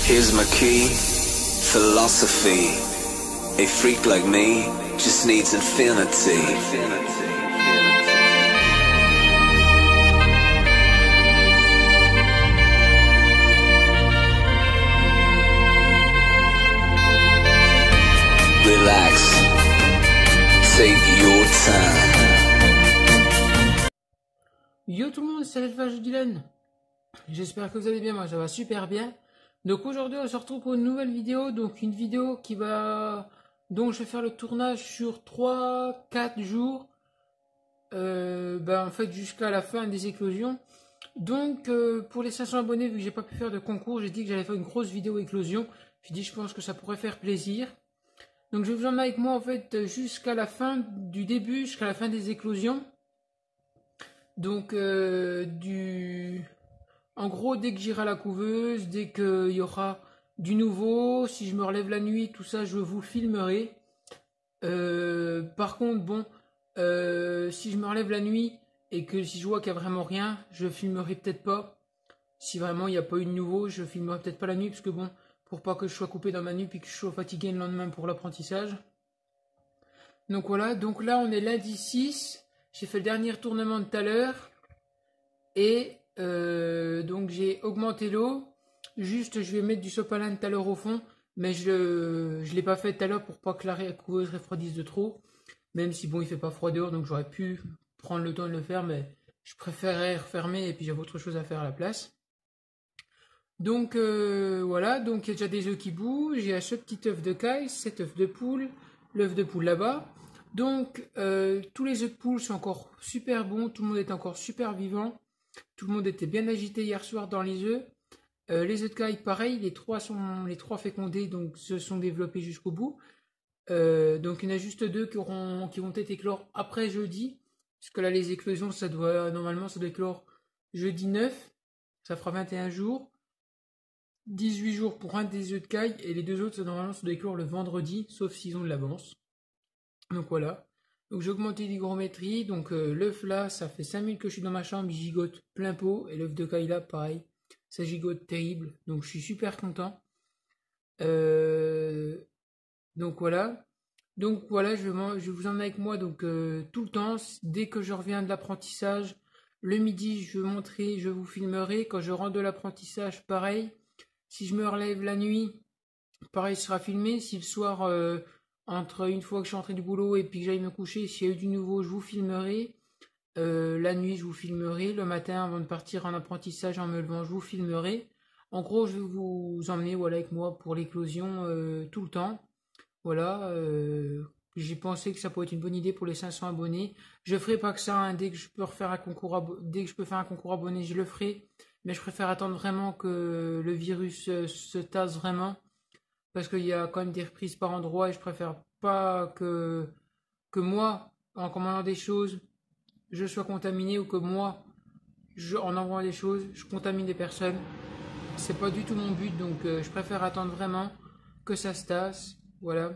Here's my key, philosophy. A freak like me just needs infinity. Relax, take your time. Yo tout le monde, c'est l'élevage Dylan. J'espère que vous allez bien, moi ça va super bien. Donc aujourd'hui on se retrouve pour une nouvelle vidéo, donc une vidéo dont je vais faire le tournage sur 3-4 jours, en fait jusqu'à la fin des éclosions. Donc pour les 500 abonnés, vu que j'ai pas pu faire de concours, j'ai dit que j'allais faire une grosse vidéo éclosion. J'ai dit je pense que ça pourrait faire plaisir. Donc je vais vous emmener avec moi en fait jusqu'à la fin du début, jusqu'à la fin des éclosions. Donc en gros, dès que j'irai à la couveuse, dès qu'il y aura du nouveau, si je me relève la nuit, tout ça, je vous filmerai. Par contre, bon, si je me relève la nuit et que si je vois qu'il n'y a vraiment rien, je filmerai peut-être pas. Si vraiment il n'y a pas eu de nouveau, je filmerai peut-être pas la nuit, parce que bon, pour pas que je sois coupé dans ma nuit puis que je sois fatigué le lendemain pour l'apprentissage. Donc voilà, donc là on est lundi 6, j'ai fait le dernier tournement de tout à l'heure. Et donc j'ai augmenté l'eau. Juste je vais mettre du sopalin tout à l'heure au fond. Mais je l'ai pas fait tout à l'heure pour pas que la couveuse refroidisse de trop. Même si bon il fait pas froid dehors, donc j'aurais pu prendre le temps de le faire. Mais je préférerais refermer et puis j'avais autre chose à faire à la place. Donc voilà, donc il y a déjà des œufs qui bougent. Il y a ce petit œuf de caille, cet œuf de poule, l'œuf de poule là-bas. Donc tous les œufs de poule sont encore super bons, tout le monde est encore super vivant. Tout le monde était bien agité hier soir dans les œufs. Les œufs de caille, pareil, les trois fécondés, donc se sont développés jusqu'au bout. Donc il y en a juste deux qui vont être éclore après jeudi. Parce que là, les éclosions, normalement, ça doit éclore jeudi 9. Ça fera 21 jours. 18 jours pour un des œufs de caille. Et les deux autres, normalement, ça doit éclore le vendredi, sauf s'ils ont de l'avance. Donc voilà. Donc j'ai augmenté l'hygrométrie, donc l'œuf là, ça fait 5 minutes que je suis dans ma chambre, il gigote plein pot, et l'œuf de caille là, pareil, ça gigote terrible, donc je suis super content. Donc voilà, je vais vous emmener avec moi donc tout le temps, dès que je reviens de l'apprentissage, le midi je vous filmerai, quand je rentre de l'apprentissage, pareil, si je me relève la nuit, pareil, ce sera filmé, si le soir... entre une fois que je suis rentré du boulot et puis que j'aille me coucher, s'il y a eu du nouveau, je vous filmerai. La nuit, je vous filmerai. Le matin, avant de partir en apprentissage, en me levant, je vous filmerai. En gros, je vais vous emmener avec moi pour l'éclosion tout le temps. Voilà. J'ai pensé que ça pourrait être une bonne idée pour les 500 abonnés. Je ferai pas que ça. Hein, dès que je peux faire un concours abonné, je le ferai. Mais je préfère attendre vraiment que le virus se tasse vraiment. Parce qu'il y a quand même des reprises par endroit et je préfère pas que moi, en commandant des choses, je sois contaminé ou que moi, en envoyant des choses, je contamine des personnes. C'est pas du tout mon but, donc je préfère attendre vraiment que ça se tasse. Voilà.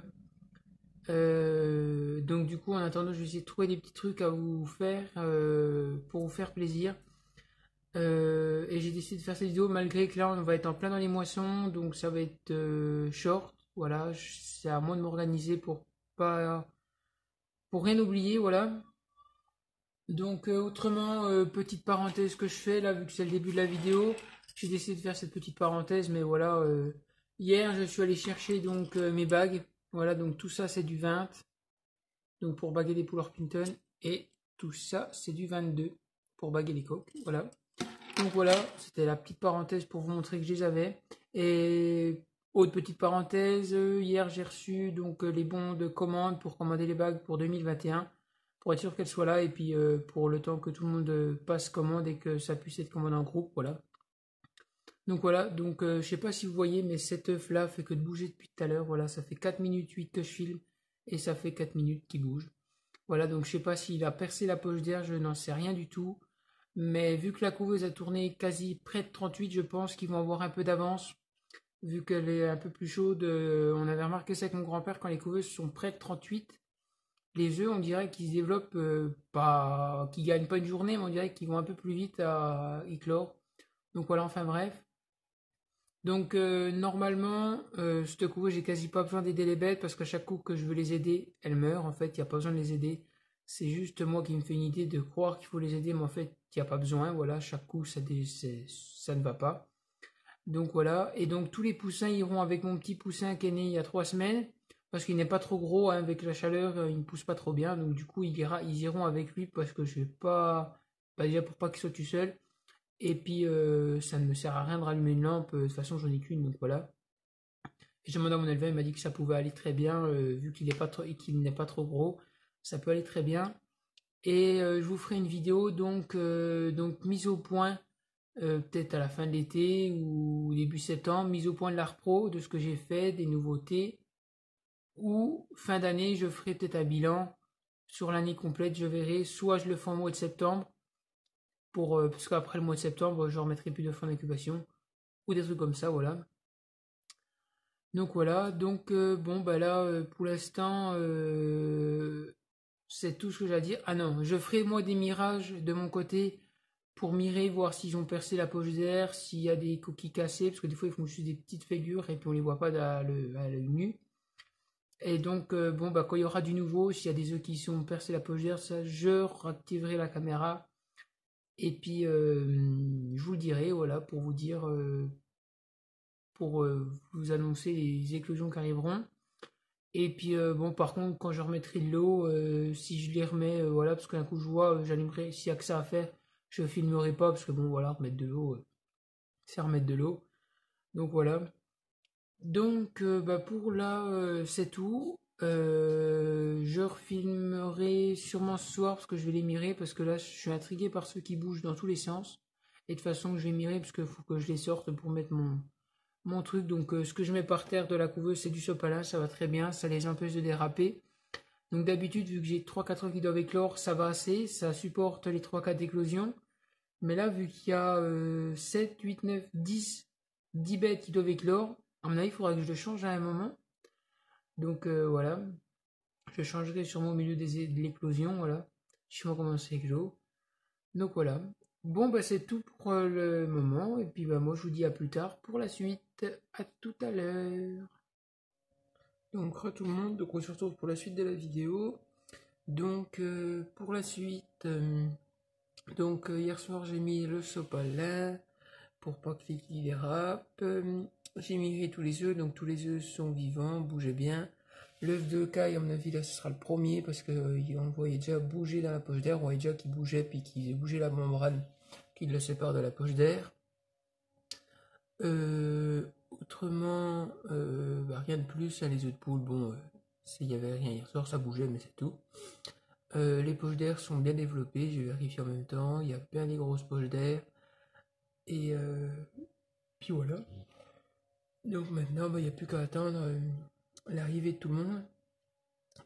Donc du coup, en attendant, je vais essayer de trouver des petits trucs à vous faire pour vous faire plaisir. Et j'ai décidé de faire cette vidéo malgré que là on va être en plein dans les moissons, donc ça va être short. Voilà, c'est à moi de m'organiser pour rien oublier. Voilà. Donc autrement, petite parenthèse que je fais là, vu que c'est le début de la vidéo, j'ai décidé de faire cette petite parenthèse, mais voilà. Hier je suis allé chercher donc mes bagues. Voilà, donc tout ça c'est du 20, donc pour baguer les poules Orpington, et tout ça c'est du 22 pour baguer les coques. Voilà. Donc voilà, c'était la petite parenthèse pour vous montrer que je les avais. Et autre petite parenthèse, hier j'ai reçu donc les bons de commande pour commander les bagues pour 2021, pour être sûr qu'elles soient là et puis pour le temps que tout le monde passe commande et que ça puisse être commandé en groupe, voilà. Donc voilà, donc je sais pas si vous voyez, mais cet œuf là fait que de bouger depuis tout à l'heure. Voilà, ça fait 4 minutes 8 que je filme et ça fait 4 minutes qu'il bouge. Voilà, donc je sais pas s'il a percé la poche d'air, je n'en sais rien du tout. Mais vu que la couveuse a tourné quasi près de 38, je pense qu'ils vont avoir un peu d'avance. Vu qu'elle est un peu plus chaude, on avait remarqué ça avec mon grand-père, quand les couveuses sont près de 38, les œufs, on dirait qu'ils se développent, qu'ils gagnent pas une journée, mais on dirait qu'ils vont un peu plus vite à éclore. Donc voilà, enfin bref. Donc normalement, cette couveuse, j'ai quasi pas besoin d'aider les bêtes parce qu'à chaque coup que je veux les aider, elles meurent. En fait, il n'y a pas besoin de les aider. C'est juste moi qui me fais une idée de croire qu'il faut les aider, mais en fait, il n'y a pas besoin. Voilà, chaque coup, ça ne va pas. Donc voilà, et donc tous les poussins iront avec mon petit poussin qui est né il y a 3 semaines, parce qu'il n'est pas trop gros, hein, avec la chaleur, il ne pousse pas trop bien, donc du coup ils iront avec lui parce que je vais pas déjà pour pas qu'il soit tout seul, et puis ça ne me sert à rien de rallumer une lampe, de toute façon j'en ai qu'une, donc voilà. Et j'ai demandé à mon éleveur, il m'a dit que ça pouvait aller très bien, vu qu'il n'est pas trop gros, ça peut aller très bien. Et je vous ferai une vidéo donc mise au point peut-être à la fin de l'été ou début septembre, mise au point de l'art pro, de ce que j'ai fait, des nouveautés. Ou fin d'année, je ferai peut-être un bilan sur l'année complète, je verrai. Soit je le fais en mois de septembre, parce qu'après le mois de septembre, je remettrai plus de fonds d'incubation, ou des trucs comme ça, voilà. Donc voilà, donc bon, bah là, pour l'instant, c'est tout ce que j'ai à dire. Ah non, je ferai moi des mirages de mon côté pour mirer, voir s'ils ont percé la poche d'air, s'il y a des coquilles cassées, parce que des fois ils font juste des petites fêlures et puis on les voit pas à l'œil nu. Et donc, bon, bah, quand il y aura du nouveau, s'il y a des œufs qui sont percés la poche d'air, ça, je réactiverai la caméra. Et puis, je vous le dirai, voilà, pour vous dire, pour vous annoncer les éclosions qui arriveront. Et puis, bon, par contre, quand je remettrai de l'eau, si je les remets, voilà, parce qu'un coup je vois, j'allumerai, s'il y a que ça à faire, je filmerai pas, parce que bon, voilà, remettre de l'eau, c'est remettre de l'eau. Donc voilà. Donc, bah, pour là, c'est tout. Je refilmerai sûrement ce soir parce que je vais les mirer parce que là, je suis intrigué par ceux qui bougent dans tous les sens. Et de toute façon, je vais mirer parce qu'il faut que je les sorte pour mettre mon truc. Donc, ce que je mets par terre de la couveuse, c'est du sopalin, ça va très bien, ça les empêche de déraper. Donc, d'habitude, vu que j'ai 3-4 œufs qui doivent éclore, ça va assez, ça supporte les 3-4 éclosions. Mais là, vu qu'il y a 7, 8, 9, 10 bêtes qui doivent éclore, à mon avis, il faudra que je le change à un moment. Donc voilà, je changerai sûrement au milieu de l'éclosion, voilà. Je vais commencer avec l'eau. Donc voilà. Bon, bah c'est tout pour le moment. Et puis bah moi je vous dis à plus tard pour la suite. À tout à l'heure. Donc re tout le monde, donc on se retrouve pour la suite de la vidéo. Donc pour la suite, hier soir j'ai mis le sopalin pour pas que qu'il dérape. J'ai migré tous les œufs, donc tous les œufs sont vivants, bougez bien. L'œuf de caille, à mon avis, là, ce sera le premier parce qu'on voyait déjà bouger dans la poche d'air. On voyait déjà qu'il bougeait, puis qu'il bougeait la membrane qui le sépare de la poche d'air. Autrement, bah, rien de plus. Hein, les œufs de poule, bon, s'il y avait rien hier soir, ça bougeait, mais c'est tout. Les poches d'air sont bien développées, j'ai vérifié en même temps. Il y a bien des grosses poches d'air. Et puis voilà. Donc maintenant, bah, il n'y a plus qu'à attendre l'arrivée de tout le monde.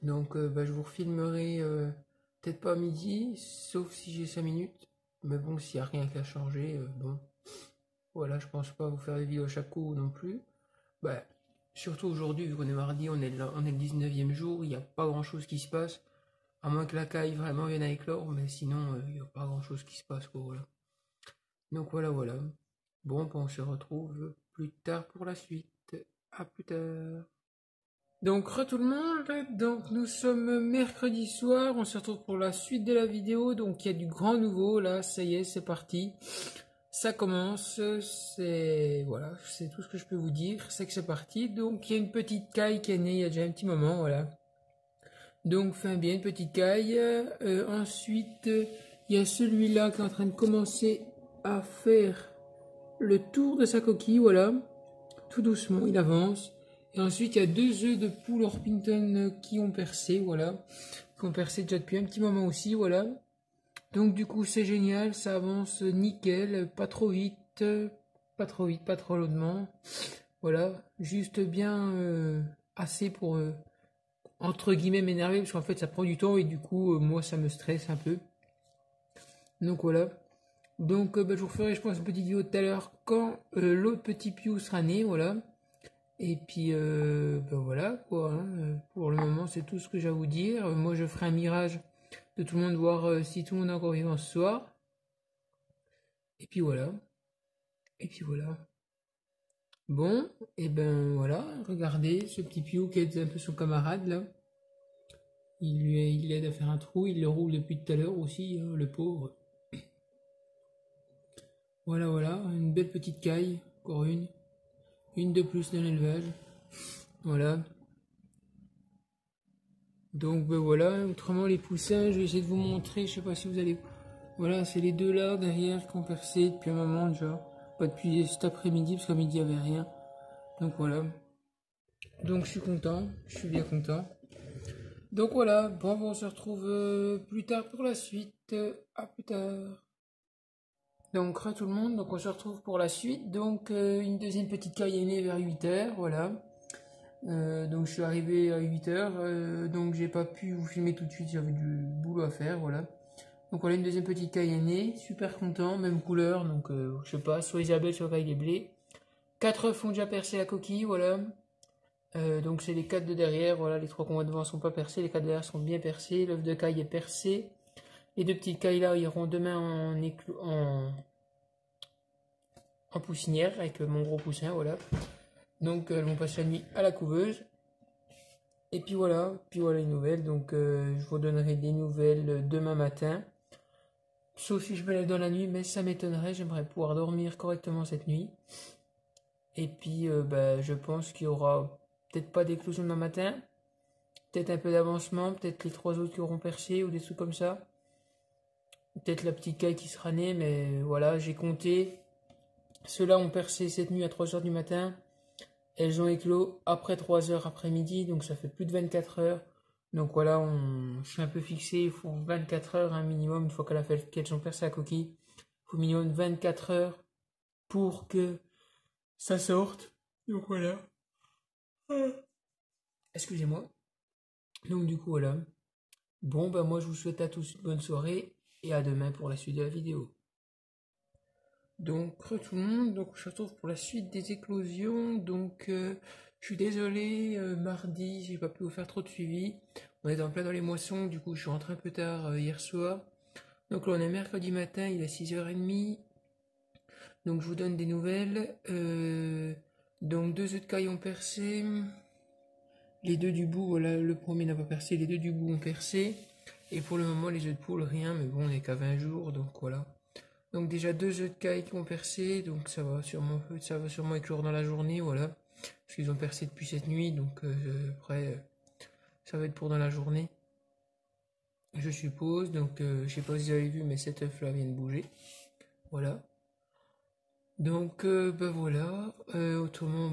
Donc bah, je vous refilmerai peut-être pas à midi, sauf si j'ai 5 minutes. Mais bon, s'il n'y a rien qu'à changer, bon. Voilà, je pense pas vous faire des vidéos à chaque coup non plus. Bah, surtout aujourd'hui, vu qu'on est mardi, on est le 19e jour, il n'y a pas grand chose qui se passe. À moins que la caille vraiment vienne à éclore, mais sinon, il n'y a pas grand chose qui se passe, quoi, voilà. Donc voilà, voilà. Bon, bah, on se retrouve plus tard pour la suite. À plus tard. Donc, tout le monde, donc nous sommes mercredi soir, on se retrouve pour la suite de la vidéo, donc il y a du grand nouveau, là, ça y est, c'est parti. Ça commence, voilà, c'est tout ce que je peux vous dire, c'est que c'est parti. Donc, il y a une petite caille qui est née il y a déjà un petit moment, voilà. Donc, fin bien, une petite caille. Ensuite, il y a celui-là qui est en train de commencer à faire le tour de sa coquille, voilà. Tout doucement, il avance. Et ensuite, il y a 2 œufs de poule Orpington qui ont percé, voilà. Qui ont percé déjà depuis un petit moment aussi, voilà. Donc du coup, c'est génial, ça avance nickel, pas trop vite, pas trop vite, pas trop lentement. Voilà, juste bien assez pour, entre guillemets, m'énerver, parce qu'en fait, ça prend du temps et du coup, moi, ça me stresse un peu. Donc voilà. Donc bah, je vous ferai, je pense, une petite vidéo tout à l'heure quand l'autre petit piou sera né, voilà. Et puis, ben voilà, quoi. Hein. Pour le moment, c'est tout ce que j'ai à vous dire. Moi, je ferai un mirage de tout le monde, voir si tout le monde est encore vivant ce soir. Et puis voilà. Et puis voilà. Bon, et ben voilà, regardez ce petit Piou qui est un peu son camarade là. Il aide à faire un trou, il le roule depuis tout à l'heure aussi, hein, le pauvre. Voilà, voilà, une belle petite caille, encore une. Une de plus dans l'élevage. Voilà. Donc ben voilà, autrement les poussins, je vais essayer de vous montrer, je sais pas si vous allez... Voilà, c'est les deux là derrière qui ont percé depuis un moment déjà. Pas depuis cet après-midi, parce qu'à midi il n'y avait rien. Donc voilà. Donc je suis content, je suis bien content. Donc voilà, bon, on se retrouve plus tard pour la suite. À plus tard. Donc, re tout le monde, donc on se retrouve pour la suite. Donc, une deuxième petite caille vers 8h, voilà. Donc, je suis arrivé à 8h, donc j'ai pas pu vous filmer tout de suite, j'avais du boulot à faire, voilà. Donc, voilà une deuxième petite caille super content, même couleur, donc je sais pas, soit Isabelle, soit caille des blés. 4 œufs ont déjà percé la coquille, voilà. Donc, c'est les 4 de derrière, voilà, les 3 qu'on voit devant sont pas percés, les 4 de derrière sont bien percés, l'œuf de caille est percé. Les deux petites cailles là iront demain en poussinière avec mon gros poussin, voilà. Donc elles vont passer la nuit à la couveuse. Et puis voilà les nouvelles. Donc je vous donnerai des nouvelles demain matin. Sauf si je me lève dans la nuit, mais ça m'étonnerait. J'aimerais pouvoir dormir correctement cette nuit. Et puis je pense qu'il y aura peut-être pas d'éclosion demain matin. Peut-être un peu d'avancement. Peut-être les 3 autres qui auront percé ou des trucs comme ça. Peut-être la petite caille qui sera née, mais voilà, j'ai compté. Ceux-là ont percé cette nuit à 3h du matin. Elles ont éclos après 3h après-midi, donc ça fait plus de 24 heures. Donc voilà, je suis un peu fixé, il faut 24 heures un minimum, une fois qu'elles ont percé la coquille. Il faut minimum 24 heures pour que ça sorte. Donc voilà. Excusez-moi. Donc du coup voilà. Bon bah moi je vous souhaite à tous une bonne soirée et à demain pour la suite de la vidéo. Donc tout le monde, donc on se retrouve pour la suite des éclosions. Donc je suis désolé, mardi j'ai pas pu vous faire trop de suivi. On est en plein dans les moissons, du coup je suis rentré un peu tard hier soir. Donc là on est mercredi matin, il est 6h30. Donc je vous donne des nouvelles. Donc 2 œufs de caille ont percé. Les 2 du bout, voilà, le premier n'a pas percé, les 2 du bout ont percé. Et pour le moment les œufs de poule rien, mais bon on est qu'à 20 jours, donc voilà. Donc déjà 2 œufs de caille qui ont percé, donc ça va sûrement éclore dans la journée, voilà. Parce qu'ils ont percé depuis cette nuit, donc après ça va être pour dans la journée. Je suppose, donc je sais pas si vous avez vu, mais cet œuf là vient de bouger. Voilà. Donc voilà. Autrement,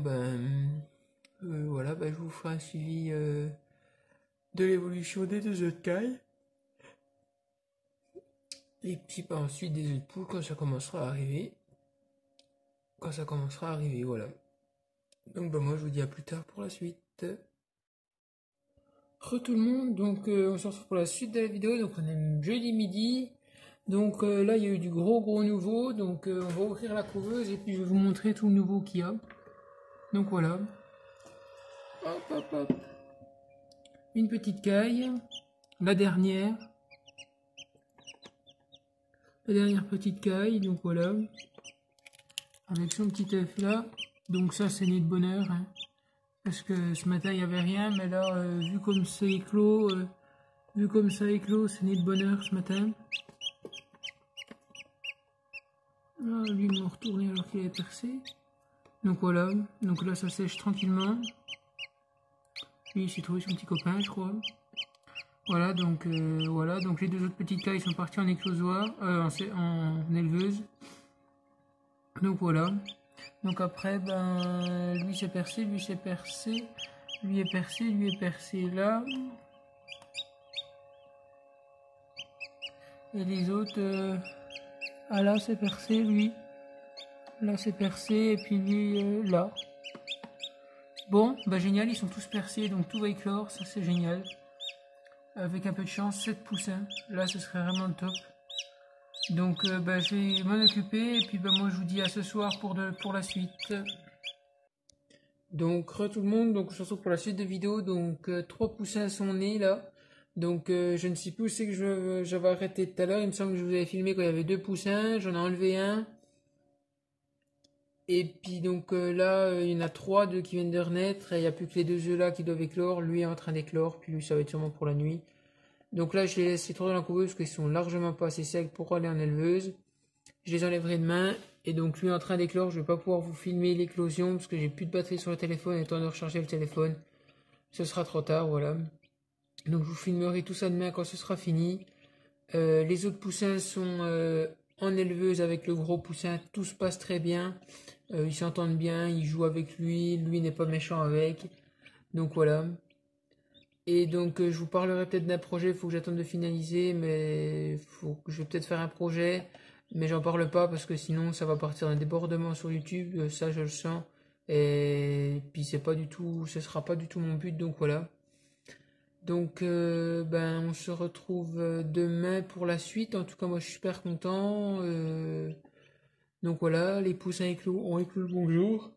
voilà, je vous ferai un suivi de l'évolution des 2 œufs de caille. Et puis ensuite des œufs de poule quand ça commencera à arriver. Voilà. Donc moi je vous dis à plus tard pour la suite. Re tout le monde, donc on se retrouve pour la suite de la vidéo, donc on est jeudi midi. Donc là il y a eu du gros nouveau, donc on va ouvrir la couveuse et puis je vais vous montrer tout le nouveau qu'il y a. Donc voilà. Hop. Une petite caille. La dernière petite caille, donc voilà. Avec son petit œuf là. Donc ça c'est né de bonheur. Hein. Parce que ce matin il n'y avait rien, mais là vu comme ça éclos, c'est né de bonheur ce matin. Ah, lui il m'a retourné alors qu'il avait percé. Donc voilà, donc là ça sèche tranquillement. Lui il s'est trouvé son petit copain je crois. Voilà donc les 2 autres petites cailles sont parties en éclosoir, en éleveuse. Donc voilà. Donc après lui c'est percé, lui est percé là. Et les autres là c'est percé lui. Là c'est percé et puis lui là. Bon, génial, ils sont tous percés, donc tout va éclore, ça c'est génial. Avec un peu de chance, 7 poussins, là ce serait vraiment le top. Donc je vais m'en occuper, et puis moi je vous dis à ce soir pour la suite. Donc tout le monde, donc on se retrouve pour la suite de vidéo, donc 3 poussins sont nés là. Donc je ne sais plus où c'est que j'avais arrêté tout à l'heure, il me semble que je vous avais filmé quand il y avait 2 poussins, j'en ai enlevé un. Et puis donc là, il y en a 3, 2 qui viennent de renaître, et il n'y a plus que les 2 œufs là qui doivent éclore. Lui est en train d'éclore, puis lui ça va être sûrement pour la nuit. Donc là, je les laisse trop dans la couveuse parce qu'ils sont largement pas assez secs pour aller en éleveuse. Je les enlèverai demain. Et donc lui est en train d'éclore, je vais pas pouvoir vous filmer l'éclosion parce que j'ai plus de batterie sur le téléphone et temps de recharger le téléphone. Ce sera trop tard, voilà. Donc je vous filmerai tout ça demain quand ce sera fini. Les autres poussins sont en éleveuse avec le gros poussin, tout se passe très bien. Ils s'entendent bien, ils jouent avec lui n'est pas méchant avec. Donc voilà. Et donc je vous parlerai peut-être d'un projet, il faut que j'attende de finaliser, mais je vais peut-être faire un projet, mais j'en parle pas parce que sinon ça va partir un débordement sur YouTube, ça je le sens. Et puis c'est pas du tout, ce sera pas du tout mon but, donc voilà. Donc ben on se retrouve demain pour la suite. En tout cas moi je suis super content. Donc voilà, les poussins ont éclos le bonjour.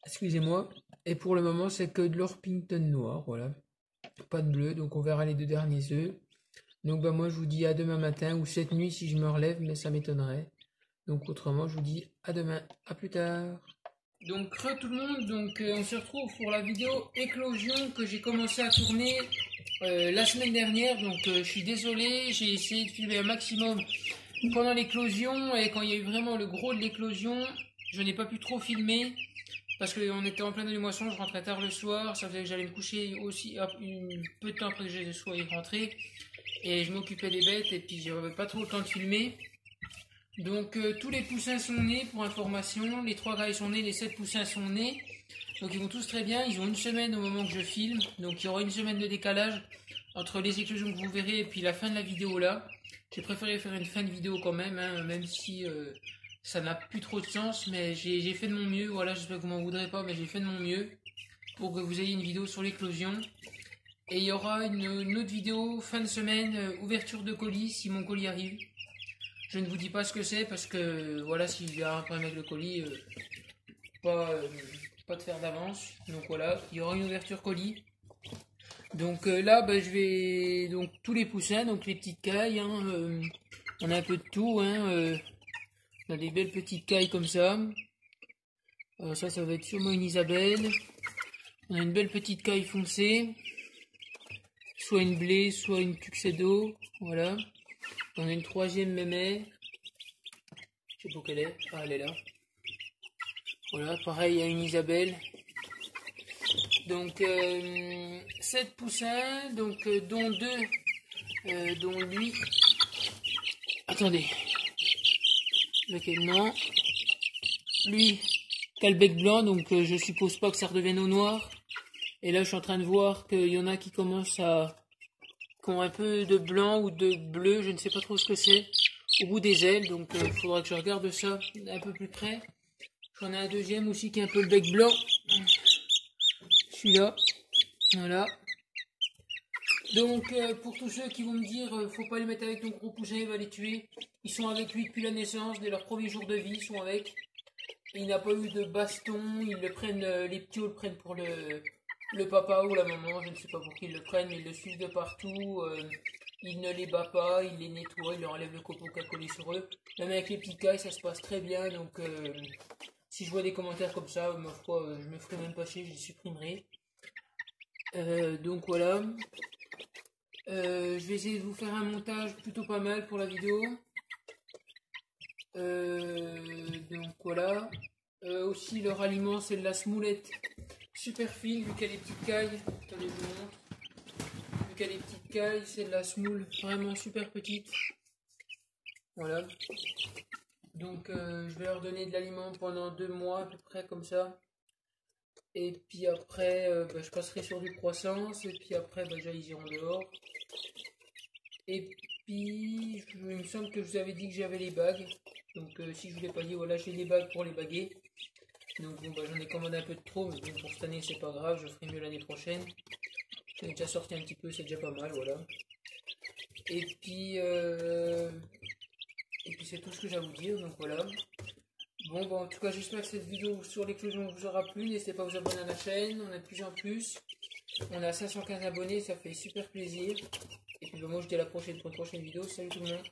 Excusez-moi. Et pour le moment c'est que de l'Orpington noir, voilà. Pas de bleu, donc on verra les 2 derniers œufs. Donc ben moi je vous dis à demain matin ou cette nuit si je me relève, mais ça m'étonnerait. Donc autrement je vous dis à demain, à plus tard. Donc tout le monde, donc on se retrouve pour la vidéo éclosion que j'ai commencé à tourner la semaine dernière. Donc je suis désolé, j'ai essayé de filmer un maximum pendant l'éclosion et quand il y a eu vraiment le gros de l'éclosion, je n'ai pas pu trop filmer parce qu'on était en plein de moisson, je rentrais tard le soir, ça faisait que j'allais me coucher aussi un peu de temps après que je sois rentré et je m'occupais des bêtes et puis j'avais pas trop le temps de filmer. Donc tous les poussins sont nés pour information, les 3 grailles sont nés, les 7 poussins sont nés. Donc ils vont tous très bien, ils ont une semaine au moment que je filme, donc il y aura une semaine de décalage entre les éclosions que vous verrez et puis la fin de la vidéo là. J'ai préféré faire une fin de vidéo quand même, hein, même si ça n'a plus trop de sens, mais j'ai fait de mon mieux, voilà, j'espère que vous m'en voudrez pas, mais j'ai fait de mon mieux pour que vous ayez une vidéo sur l'éclosion. Et il y aura une autre vidéo fin de semaine, ouverture de colis, si mon colis arrive. Je ne vous dis pas ce que c'est parce que voilà, s'il y a un problème avec le colis, pas de faire d'avance. Donc voilà, il y aura une ouverture colis. Donc là, bah, je vais donc tous les poussins, donc les petites cailles, hein, on a un peu de tout, hein, on a des belles petites cailles comme ça. Ça va être sûrement une Isabelle. On a une belle petite caille foncée, soit une blé, soit une tuxedo, voilà. On a une 3e mémé. Je sais pas où qu'elle est. Ah, elle est là. Voilà, pareil, il y a une Isabelle. Donc, 7 poussins, donc, dont 2, dont lui. Attendez. Ok, non. Lui, qui a le bec blanc, donc je suppose pas que ça redevienne au noir. Et là, je suis en train de voir qu'il y en a qui commencent à... qui ont un peu de blanc ou de bleu, je ne sais pas trop ce que c'est, au bout des ailes, donc il faudra que je regarde ça un peu plus près. J'en ai un deuxième aussi qui a un peu le bec blanc, celui-là, voilà. Donc pour tous ceux qui vont me dire faut pas les mettre avec ton gros poussin, il va les tuer, ils sont avec lui depuis la naissance, dès leur premier jour de vie, ils sont avec. Il n'a pas eu de baston, ils le prennent, les petits le prennent pour le papa ou la maman, je ne sais pas pour qui ils le prennent, mais ils le suivent de partout, il ne les bat pas, il les nettoie, il leur enlève le copeau qui a collé sur eux. Même avec les petits cailles, ça se passe très bien, donc si je vois des commentaires comme ça, ma foi, je me ferai même pas chier, je les supprimerai. Donc voilà. Je vais essayer de vous faire un montage plutôt pas mal pour la vidéo. Donc voilà. Aussi leur aliment c'est de la smoulette super fine vu qu'elle a des petites cailles. Attendez, je vous montre. Vu qu'elle a des petites cailles, c'est de la smoule vraiment super petite. Voilà. Donc je vais leur donner de l'aliment pendant 2 mois à peu près comme ça. Et puis après je passerai sur du croissance. Et puis après déjà ils iront dehors. Et puis il me semble que je vous avais dit que j'avais les bagues. Donc si je vous l'ai pas dit, voilà, j'ai les bagues pour les baguer. Donc bon, j'en ai commandé un peu de trop, mais bon, pour cette année c'est pas grave, je ferai mieux l'année prochaine. J'en ai déjà sorti un petit peu, c'est déjà pas mal, voilà. Et puis c'est tout ce que j'ai à vous dire, donc voilà. Bon, en tout cas j'espère que cette vidéo sur l'éclosion vous aura plu. N'hésitez pas à vous abonner à la chaîne, on est de plus en plus. On a 515 abonnés, ça fait super plaisir. Et puis moi je dis à la prochaine pour une prochaine vidéo. Salut tout le monde.